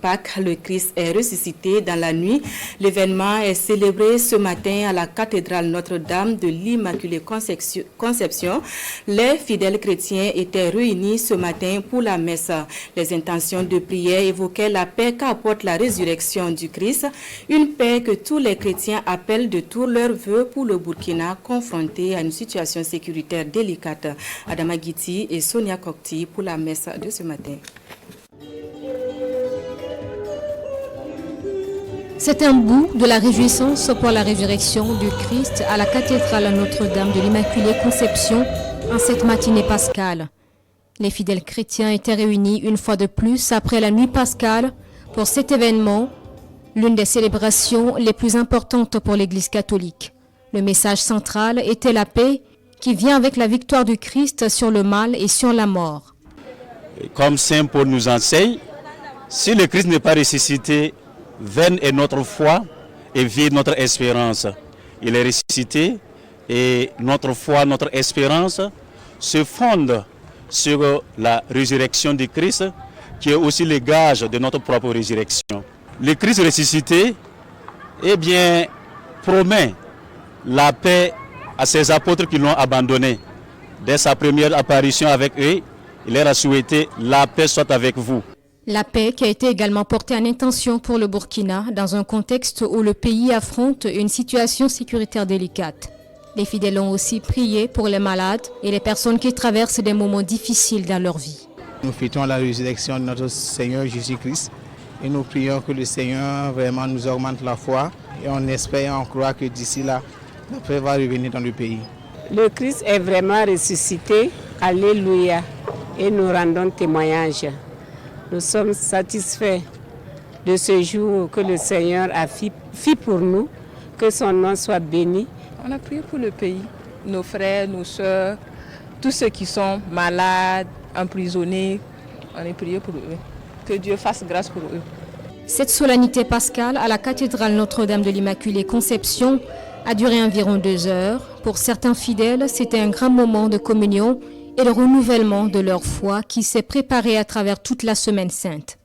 Pâques, le Christ est ressuscité dans la nuit. L'événement est célébré ce matin à la cathédrale Notre-Dame de l'Immaculée Conception. Les fidèles chrétiens étaient réunis ce matin pour la messe. Les intentions de prière évoquaient la paix qu'apporte la résurrection du Christ, une paix que tous les chrétiens appellent de tous leurs vœux pour le Burkina, confronté à une situation sécuritaire délicate. Adama Guiti et Sonia Kokti pour la messe de ce matin. C'est un bout de la réjouissance pour la résurrection du Christ à la cathédrale Notre-Dame de l'Immaculée Conception en cette matinée pascale. Les fidèles chrétiens étaient réunis une fois de plus après la nuit pascale pour cet événement, l'une des célébrations les plus importantes pour l'Église catholique. Le message central était la paix qui vient avec la victoire du Christ sur le mal et sur la mort. Comme Saint Paul nous enseigne, si le Christ n'est pas ressuscité, vaine est notre foi et vide notre espérance. Il est ressuscité et notre foi, notre espérance se fonde sur la résurrection du Christ qui est aussi le gage de notre propre résurrection. Le Christ ressuscité promet la paix à ses apôtres qui l'ont abandonné. Dès sa première apparition avec eux, il leur a souhaité « la paix soit avec vous ». La paix qui a été également portée en intention pour le Burkina dans un contexte où le pays affronte une situation sécuritaire délicate. Les fidèles ont aussi prié pour les malades et les personnes qui traversent des moments difficiles dans leur vie. Nous fêtons la résurrection de notre Seigneur Jésus-Christ et nous prions que le Seigneur vraiment nous augmente la foi et on espère et on croit que d'ici là, la paix va revenir dans le pays. Le Christ est vraiment ressuscité, alléluia, et nous rendons témoignage. Nous sommes satisfaits de ce jour que le Seigneur a fait pour nous, que son nom soit béni. On a prié pour le pays, nos frères, nos sœurs, tous ceux qui sont malades, emprisonnés, on a prié pour eux. Que Dieu fasse grâce pour eux. Cette solennité pascale à la cathédrale Notre-Dame de l'Immaculée Conception a duré environ 2 heures. Pour certains fidèles, c'était un grand moment de communion et le renouvellement de leur foi qui s'est préparé à travers toute la Semaine Sainte.